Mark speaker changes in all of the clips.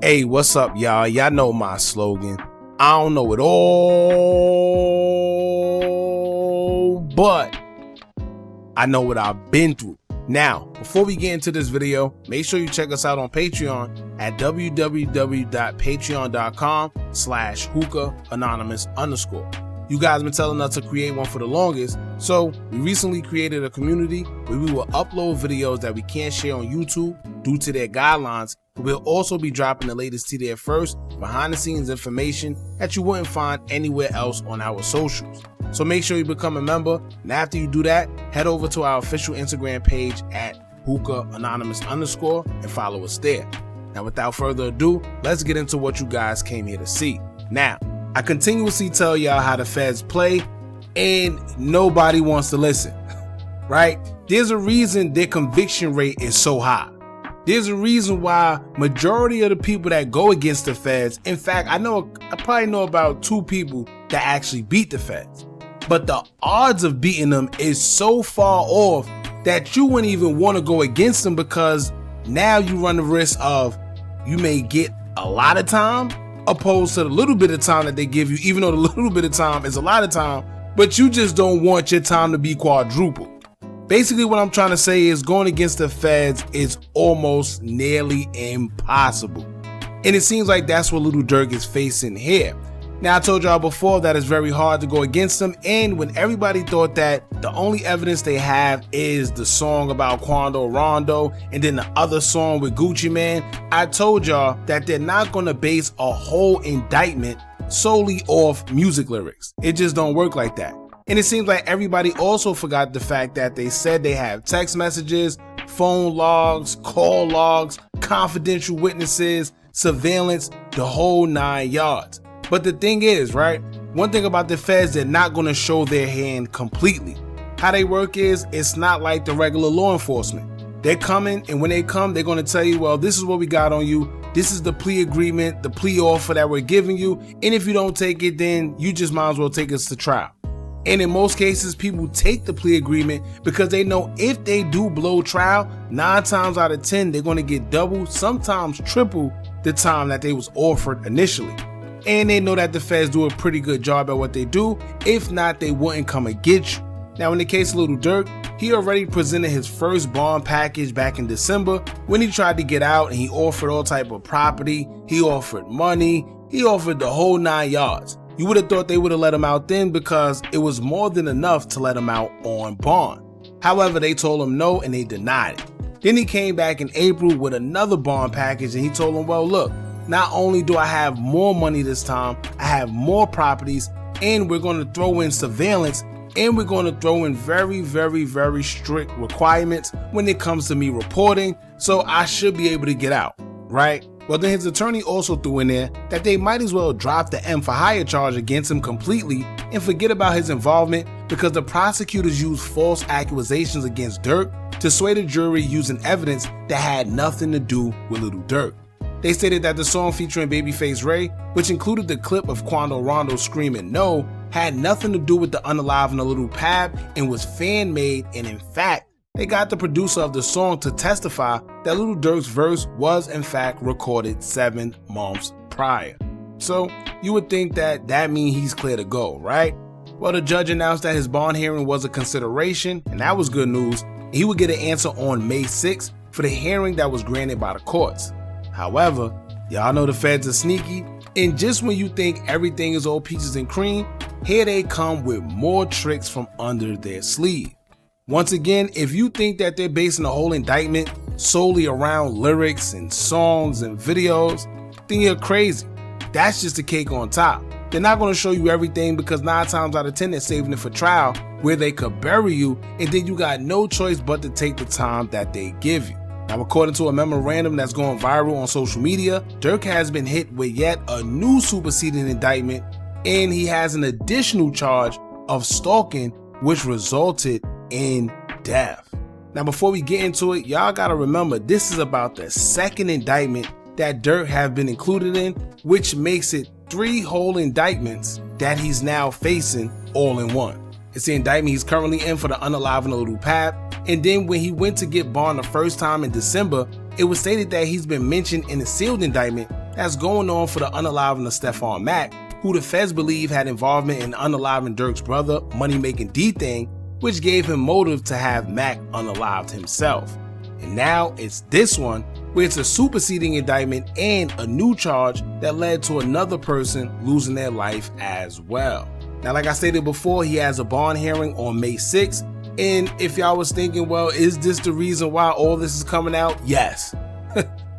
Speaker 1: Hey, what's up, y'all? Y'all know my slogan. I don't know it all, but I know what I've been through. Now, before we get into this video, make sure you check us out on Patreon at www.patreon.com/Hookah Anonymous _. You guys been telling us to create one for the longest, so we recently created a community where we will upload videos that we can't share on YouTube due to their guidelines. We'll also be dropping the latest to there first, behind the scenes information that you wouldn't find anywhere else on our socials. So make sure you become a member, and after you do that, head over to our official Instagram page at Hookah Anonymous _ and follow us there. Now without further ado, let's get into what you guys came here to see. Now, I continuously tell y'all how the feds play, and nobody wants to listen, right? There's a reason their conviction rate is so high. There's a reason why majority of the people that go against the feds, in fact, I probably know about 2 people that actually beat the feds, but the odds of beating them is so far off that you wouldn't even want to go against them, because now you run the risk of you may get a lot of time opposed to the little bit of time that they give you, even though the little bit of time is a lot of time, but you just don't want your time to be quadrupled. Basically what I'm trying to say is going against the feds is almost nearly impossible. And it seems like that's what Lil Durk is facing here. Now, I told y'all before that it's very hard to go against them, and when everybody thought that the only evidence they have is the song about Quando Rondo and then the other song with Gucci Mane, I told y'all that they're not going to base a whole indictment solely off music lyrics. It just don't work like that. And it seems like everybody also forgot the fact that they said they have text messages, phone logs, call logs, confidential witnesses, surveillance, the whole 9 yards. But the thing is, right, one thing about the feds, they're not going to show their hand completely. How they work is, it's not like the regular law enforcement. They're coming, and when they come, they're going to tell you, well, this is what we got on you. This is the plea agreement, the plea offer that we're giving you. And if you don't take it, then you just might as well take us to trial. And in most cases, people take the plea agreement because they know if they do blow trial, 9 times out of 10, they're going to get double, sometimes triple the time that they was offered initially. And they know that the feds do a pretty good job at what they do. If not, they wouldn't come and get you. Now, in the case of Lil Durk, he already presented his first bond package back in December when he tried to get out, and he offered all type of property. He offered money. He offered the whole 9 yards. You would have thought they would have let him out then, because it was more than enough to let him out on bond. However, they told him no, and they denied it. Then he came back in April with another bond package, and he told them, well, look, not only do I have more money this time, I have more properties, and we're going to throw in surveillance, and we're going to throw in very, very, very strict requirements when it comes to me reporting, so I should be able to get out, right? Well, then his attorney also threw in there that they might as well drop the M for hire charge against him completely and forget about his involvement, because the prosecutors used false accusations against Durk to sway the jury using evidence that had nothing to do with Lil Durk. They stated that the song featuring Babyface Ray, which included the clip of Quando Rondo screaming no, had nothing to do with the unaliving of Lil Pab and was fan-made, and in fact, they got the producer of the song to testify that Lil Durk's verse was in fact recorded 7 months prior. So you would think that means he's clear to go, right? Well, the judge announced that his bond hearing was a consideration, and that was good news. He would get an answer on May 6th for the hearing that was granted by the courts. However, y'all know the feds are sneaky, and just when you think everything is all peaches and cream, here they come with more tricks from under their sleeve. Once again, if you think that they're basing the whole indictment solely around lyrics and songs and videos, then you're crazy. That's just the cake on top. They're not going to show you everything, because 9 times out of 10 they're saving it for trial, where they could bury you, and then you got no choice but to take the time that they give you. Now, according to a memorandum that's going viral on social media, Durk has been hit with yet a new superseding indictment, and he has an additional charge of stalking, which resulted in death. Now, before we get into it, y'all gotta remember this is about the 2nd indictment that Durk have been included in, which makes it 3 whole indictments that he's now facing all in one. It's the indictment he's currently in for the unaliving of Lil Pab, and then when he went to get bond the first time in December, it was stated that he's been mentioned in a sealed indictment that's going on for the unaliving of Stephon Mack, who the feds believe had involvement in unaliving Durk's brother money-making D-Thing, which gave him motive to have Mack unalived himself. And now it's this one, where it's a superseding indictment and a new charge that led to another person losing their life as well. Now, like I stated before, he has a bond hearing on May 6th, and if y'all was thinking, well, is this the reason why all this is coming out? Yes.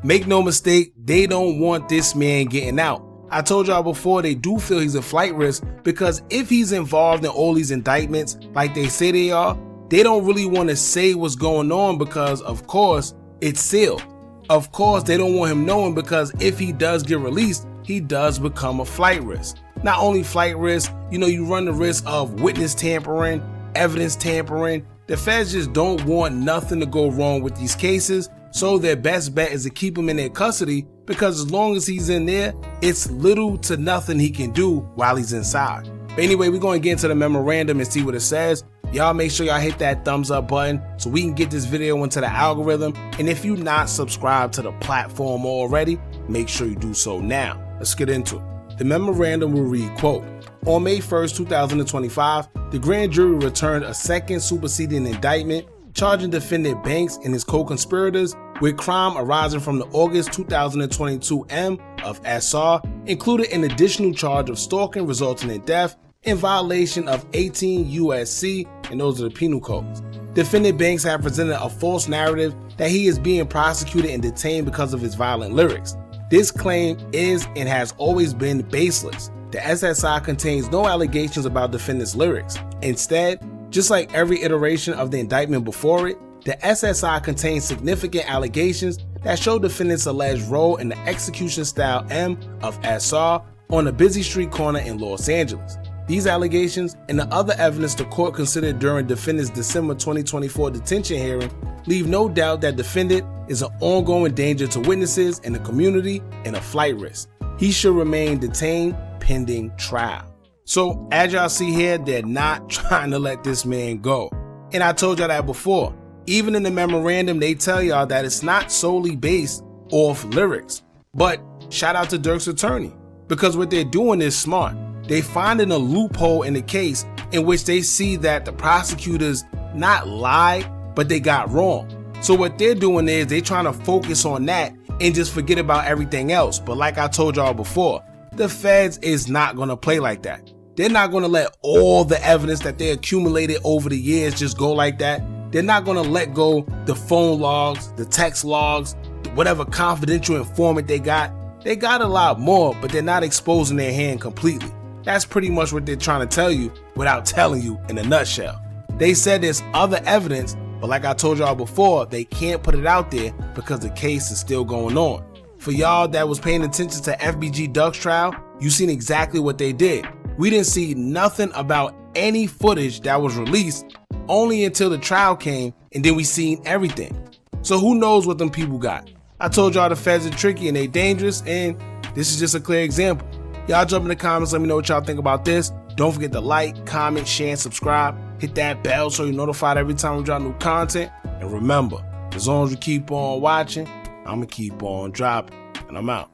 Speaker 1: Make no mistake, they don't want this man getting out. I told y'all before, they do feel he's a flight risk, because if he's involved in all these indictments like they say they are, they don't really want to say what's going on because, of course, it's sealed. Of course, they don't want him knowing, because if he does get released, he does become a flight risk. Not only flight risk, you run the risk of witness tampering, evidence tampering. The feds just don't want nothing to go wrong with these cases, so their best bet is to keep him in their custody, because as long as he's in there, it's little to nothing he can do while he's inside. But anyway, we're going to get into the memorandum and see what it says. Y'all make sure y'all hit that thumbs up button so we can get this video into the algorithm. And if you're not subscribed to the platform already, make sure you do so now. Let's get into it. The memorandum will read, quote, on May 1st, 2025, the grand jury returned a second superseding indictment charging defendant Banks and his co-conspirators with crime arising from the August 2022 M of SR, included an additional charge of stalking resulting in death in violation of 18 U.S.C., and those are the penal codes. Defendant Banks had presented a false narrative that he is being prosecuted and detained because of his violent lyrics. This claim is and has always been baseless. The SSI contains no allegations about defendant's lyrics. Instead, just like every iteration of the indictment before it, the SSI contains significant allegations that show defendant's alleged role in the execution style M of SR on a busy street corner in Los Angeles. These allegations and the other evidence the court considered during defendant's December 2024 detention hearing leave no doubt that defendant is an ongoing danger to witnesses and the community and a flight risk. He should remain detained pending trial. So as y'all see here, they're not trying to let this man go. And I told y'all that before. Even in the memorandum, they tell y'all that it's not solely based off lyrics. But shout out to Durk's attorney, because what they're doing is smart. They finding a loophole in the case in which they see that the prosecutors not lied, but they got wrong. So what they're doing is they're trying to focus on that and just forget about everything else. But like I told y'all before, the feds is not going to play like that. They're not going to let all the evidence that they accumulated over the years just go like that. They're not going to let go the phone logs, the text logs, whatever confidential informant they got. They got a lot more, but they're not exposing their hand completely. That's pretty much what they're trying to tell you without telling you in a nutshell. They said there's other evidence, but like I told y'all before, they can't put it out there because the case is still going on. For y'all that was paying attention to FBG Duck's trial, you seen exactly what they did. We didn't see nothing about any footage that was released only until the trial came, and then we seen everything. So who knows what them people got? I told y'all the feds are tricky and they dangerous, and this is just a clear example. Y'all jump in the comments, let me know what y'all think about this. Don't forget to like, comment, share, and subscribe. Hit that bell so you're notified every time we drop new content. And remember, as long as you keep on watching, I'ma keep on dropping. And I'm out.